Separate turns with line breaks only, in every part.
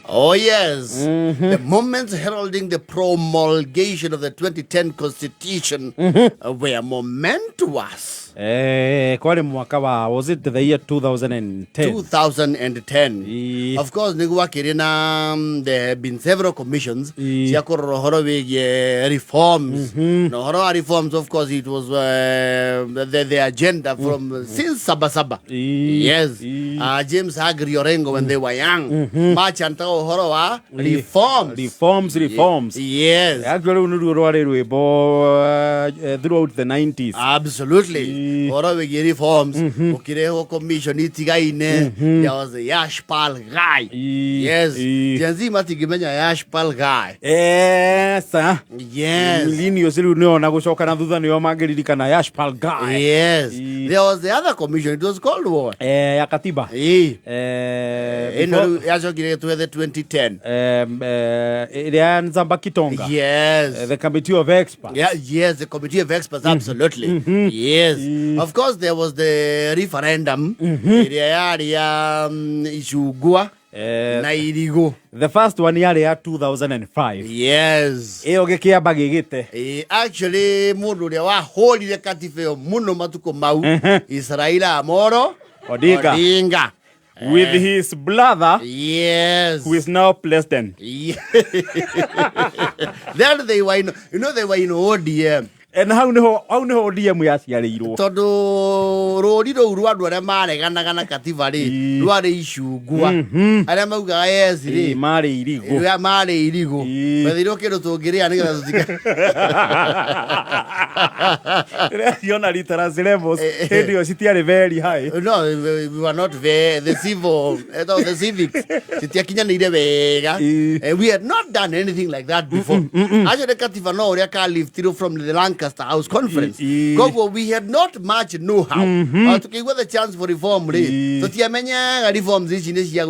Oh, yes. The moments heralding the promulgation of the 2010 Constitution were momentous.
Kwale mwaka wa, was it the year 2010?
2010. Of course, there have been several commissions. Reforms. No, reforms, of course, it was the agenda from since Saba. Yes. James Hagri Orengo when they were young. March and reforms. Yes.
Actually, throughout the 90s.
Absolutely. Reforms. Commission there was a Yashpal guy. Yes. Janzima tigimenya Yashpal guy.
Yes.
Yes.
Yashpal guy.
Yes. There was the other commission. It was called what?
Katiba.
The 2010. Yes.
The committee of experts.
Yeah, yes, the committee of experts, absolutely. Yes. Of course, there was the referendum.
The first one year 2005.
Yes. Actually, mudu wa holy the katifeo muno matuko mau Israela Amoro Odinga.
With his brother,
yes,
who is now president.
Then they were in, they were in ODM.
And how no ODM we ask you?
Todo Rodido Ruadua Gana Kativari, Ruade issue, Gua. I am a guy as
Mari,
we are Mari Irigo, but they don't get to get
You're not literacy levels. City are very high.
No, we were not very the civil, the civics. We had not done anything like that before. Actually, Kativano, Reka lived through from the Lancaster House Conference. We had not much know-how. To give the chance for reform. So, reforms this year.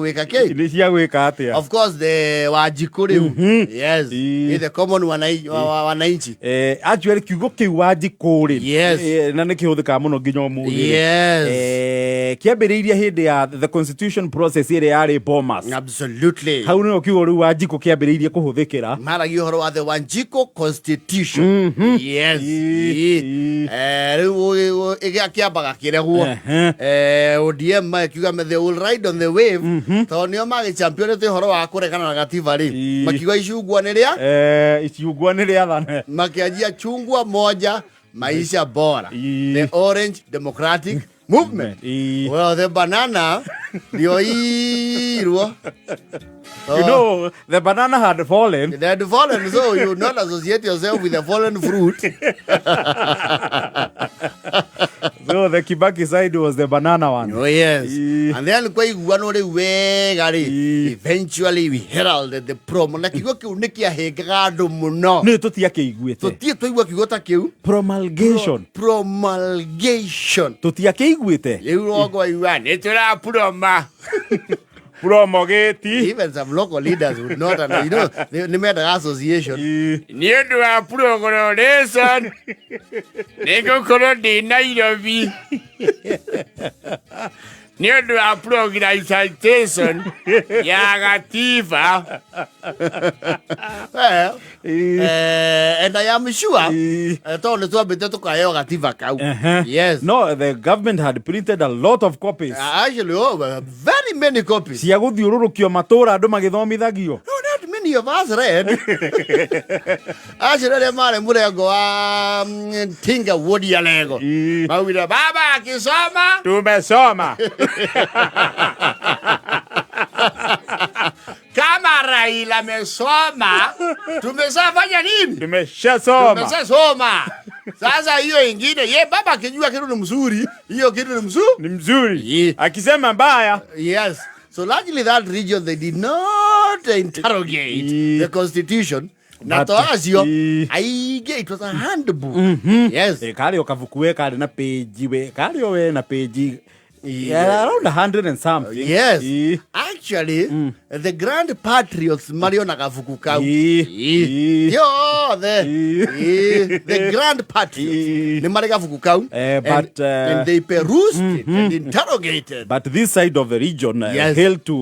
Of course, the Wajikuri. Yes. The common one.
Actually, Kugoki Wajikuri.
Yes. Yes.
The constitution process here bombers.
Absolutely.
How no Wajiko Kiaberi Kohokera?
Mara you are the Wanjiko Constitution. Yes. ODM Kagame, they will ride on the wave. So Nioma champion the Horo Akure Kanagativari. Makiwa ishu guaneria?
It's you guaneria.
Makiajia chungwa moja maisha bora. The Orange Democratic Movement. Well, the banana,
you know, the banana had fallen.
They had fallen, so you not associate yourself with the fallen fruit.
So the Kibaki side was the banana one.
Oh, yes. And then eventually we heralded the promulgation.
Promulgation.
Even some local leaders would not, and they made an association.
Near to a promulgation. They go to Nairobi. Near to a promulgation. Yagatifa.
Well, and I am sure I told the top to Kayagativa. Yes.
No, the government had printed a lot of copies.
Actually, very many copies.
No, not
many of us read. Actually, the man would go think of Woody Alego. But with a Baba Kisoma
to Besoma.
Kamara ila mesoma. Tumesafanya nini?
Tumeshasoma.
Sasa hiyo ingine, baba akijua kitu ni mzuri, hiyo kitu
ni mzuri. Akisema mbaya.
Yes. So largely that region, they did not interrogate the constitution. It was a handbook. Yes.
Kari okavukue kari na page we. Kari owe na page Yeah, around 100 and something.
Yes. Actually, the grand patriots Mariona Kavukukau. The grand patriots. The Marigavukukau. And they perused it and interrogated.
But this side of the region held to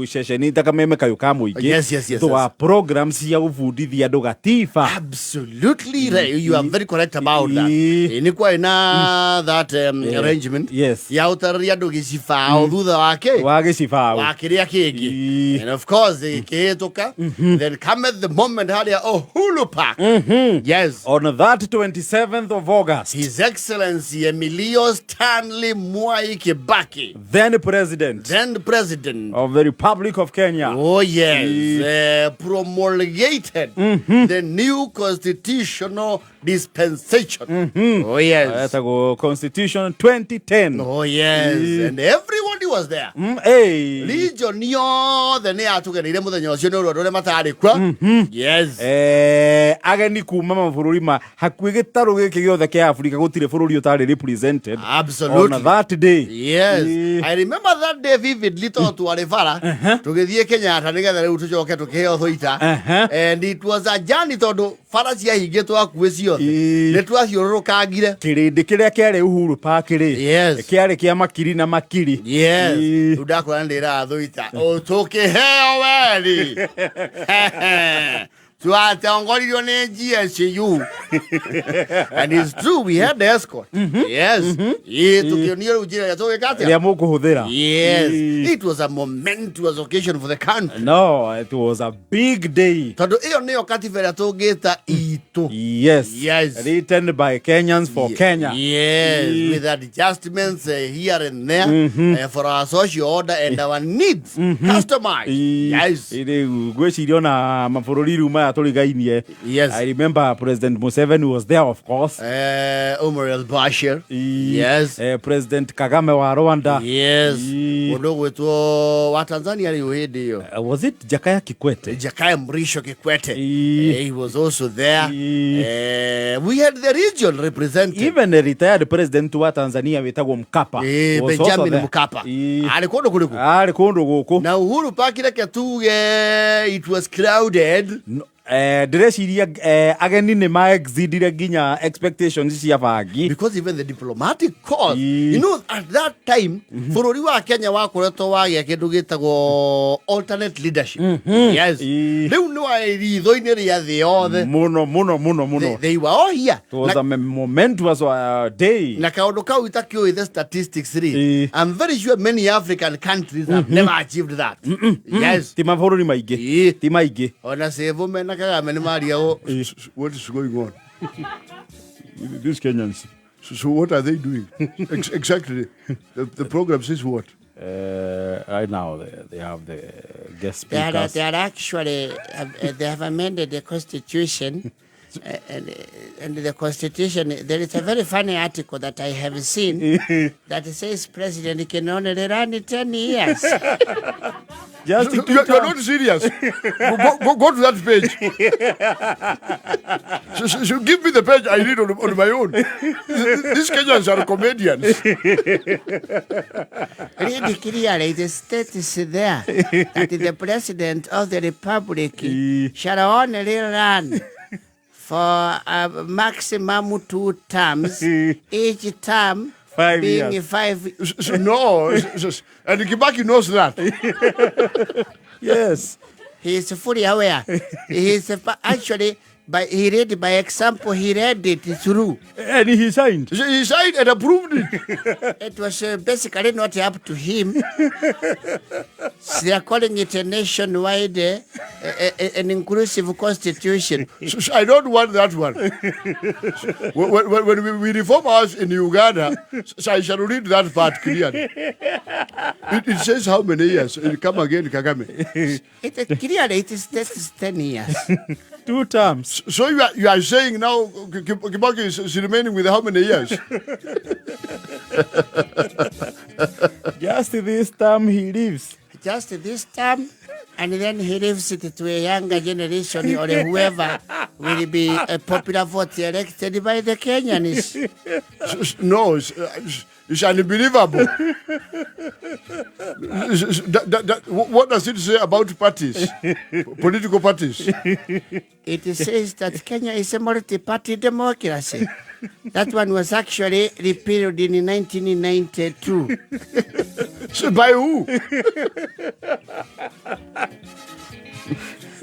Sheshenita Kameme Kayukamu.
Yes.
There are programs here of the Adogatifa.
Absolutely right. You are very correct about that. That arrangement.
Yes.
And of course, then come the moment Hulu Park. Yes.
On that 27th of August,
His Excellency Emilio Stanley Mwai Kibaki,
then President
of
the Republic of Kenya.
Oh yes, promulgated the new constitutional dispensation. Oh yes.
Constitution 2010.
Oh yes. And everybody was there.
Hey.
Legion the nea together yes.
Ageni kuma mavururi ma hakwigitaro giki giothe kia Africa gutire fururi utari represented.
Absolutely.
On that day.
Yes. I remember that day vividly to Arevara tugithie Kenyatta nigetha riu tucoke tukiheo thoita. And it was a journey to faracia higetwo akuecio netwathiururukangire
kirindi kiria kiari Uhuru Park ri.
Yes.
Kiari kia makiri na makiri.
Yes. Udakora ndira thoita tukiheo weri. And it's true, we had the escort. Yes. Yes. It was a momentous occasion for the country.
No, it was a big day. Yes. Written by Kenyans for Kenya.
Yes. With adjustments here and there for our social order and our needs customized. Yes.
Yes. I remember President Museveni was there, of course.
Omar al-Bashir. Yes.
President Kagame wa Rwanda.
Yes. Wa Tanzania
was it Jakaya Kikwete?
Jakaya Mrisho Kikwete. He was also there. We had the region represented.
Even a retired president wa Tanzania wetagwo Mkapa.
Benjamin Mkapa. Alikondo kuliko. Na Uhuru Park it was crowded.
Direciria ageni ne ma exceeded ginya expectations cia bangi
because even the diplomatic corps you know at that time bururi wa Kenya wakoretwo wagia kindu gitagwo alternate leadership. Yes. Riu no ritho-ini ria thi yothe
muno
they were all here.
It was a momentous day.
Na kaundu kau itakio the statistics ri I'm very sure many African countries have never achieved that. Yes.
Ti mabũrũri maingĩ ti maingĩ
ona sevo Kagame what is going on?
These Kenyans. So what are they doing? Exactly. The program says what?
Right now they have the guest speakers.
They are actually they have amended the constitution. And the constitution, there is a very funny article that I have seen that says president can only run in 10 years.
Just you're not serious. Go to that page. So give me the page I read on my own. These Kenyans are comedians.
Read clearly, the status there that the president of the republic shall only run for a maximum 2 terms, each term
5
being
years.
5.
No, and Kibaki knows that.
Yes.
He is fully aware. He is actually, he read by example, he read it through.
And he signed.
He signed and approved it.
It was basically not up to him. They are calling it a nationwide, an inclusive constitution.
So I don't want that one. When we reform ours in Uganda, so I shall read that part clearly. It says how many years? Come again, Kagame.
Clearly, it is 10 years.
2 terms.
So you are saying now Kibaki is remaining with how many years?
Just this term he lives.
Just this term, and then he leaves it to a younger generation or whoever will be a popular vote elected by the Kenyans.
No, It's unbelievable. What does it say about parties? Political parties?
It says that Kenya is a multi-party democracy. That one was actually repealed in 1992.
So by who?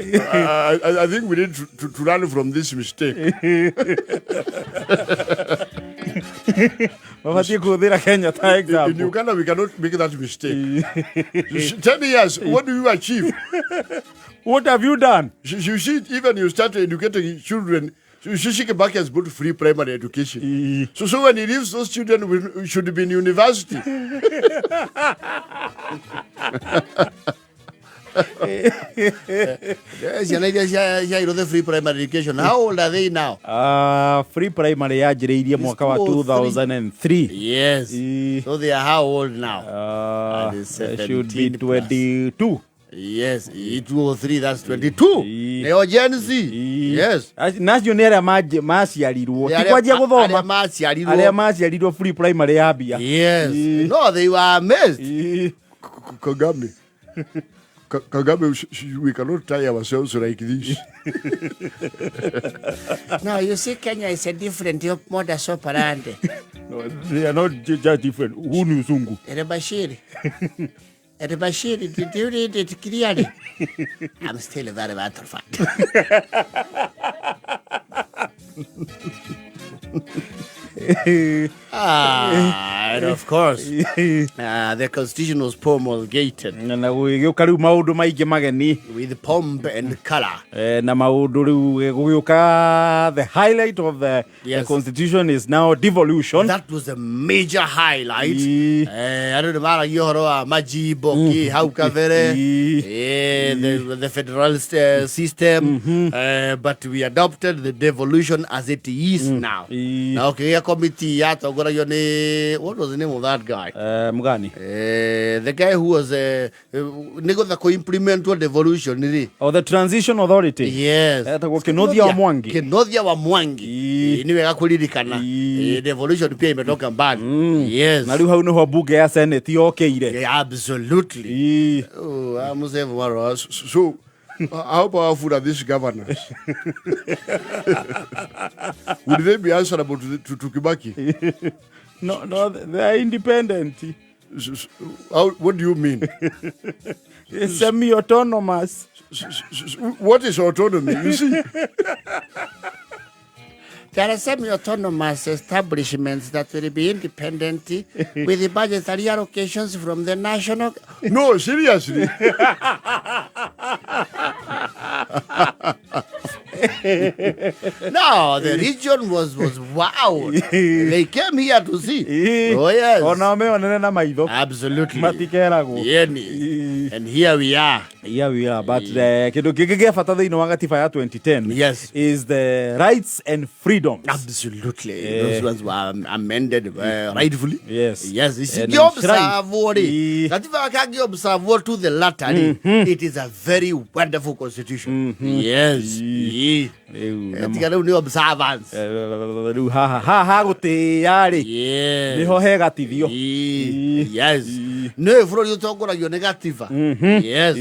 I think we need to learn from this mistake. In Uganda, we cannot make that mistake. 10 years, what do you achieve?
What have you done?
You see, even you start educating children, Shishike has put free primary education. So when he leaves, those children should be in university.
Yes, the free primary education. How old are they now?
Free primary yajiririe mwaka wa 2003.
Yes. So they are how old now?
Should be 22.
Yes, 203, that's 22. They are Gen Z. Yes.
Nacio nä arä a maciarirwo ti kwanjia gå thoma arä a maciarirwo free primary yambia.
Yes. No, they were amazed.
Kagame, we cannot tie ourselves like this.
No, you see, Kenya is a different modus operandi.
No, they are not just different. Who knew Zungu?
Bashir, did you read it clearly? I'm still a very matter of fact.
And of course, the constitution was promulgated
with
pomp and color.
The highlight of the constitution is now devolution.
That was a major highlight. I don't know Majibo, Haukavere, the federalist system, but we adopted the devolution as it is now. Now, committee, what was the name of that guy?
Mugani.
The guy who was implement devolution.
Oh, the transition authority.
Yes.
Kinothia wa Mwangi.
Kinothia wa Mwangi. Niwe gakuririkana. Devolution pia imetoka mbali. Yes.
Na riu hau niho bunge ya Senate yokeire.
Absolutely. Oh, Museveni.
So, how powerful are these governors? Would they be answerable to Kibaki?
No, they are independent.
What do you mean?
Semi-autonomous.
What is autonomy? You see?
There are semi-autonomous establishments that will be independent with the budgetary allocations from the national...
No, seriously.
No, the region was wow. They came here to see. Oh, yes. Absolutely. And here we are.
Here we are. But kindu kingi gia bata thiini wa gatiba ya 2010 is the rights and freedoms.
Absolutely. Those ones were amended rightfully.
Yes.
Yes. Gatiba kagi observe to the latter. It is a very wonderful constitution. Yes. Tigareu ni observance.
Ha gutiari. Niho he gatithio.
Yes. No furori utongoragio ni gatiba. Yes.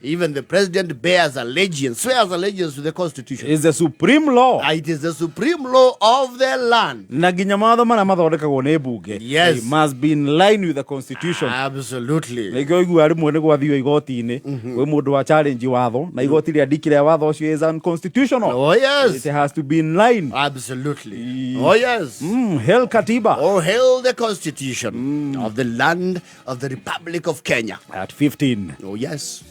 Even the president bears allegiance, swears allegiance to the constitution.
It's the supreme law.
It is the supreme law of the land.
Na ginya matho mana mathondekagwo ni bunge.
Yes.
They must be in line with the constitution.
Absolutely.
Nĩkĩo igua rĩmwe nĩ gwathio igoti-inĩ kwĩ mũndũ wa challenge watho na igoti rĩandĩkire watho ũcio is unconstitutional.
Oh yes.
It has to be in line.
Absolutely. Oh yes.
Hail Katiba.
Oh, hail the constitution of the land of the Republic of Kenya.
At 15.
Oh yes.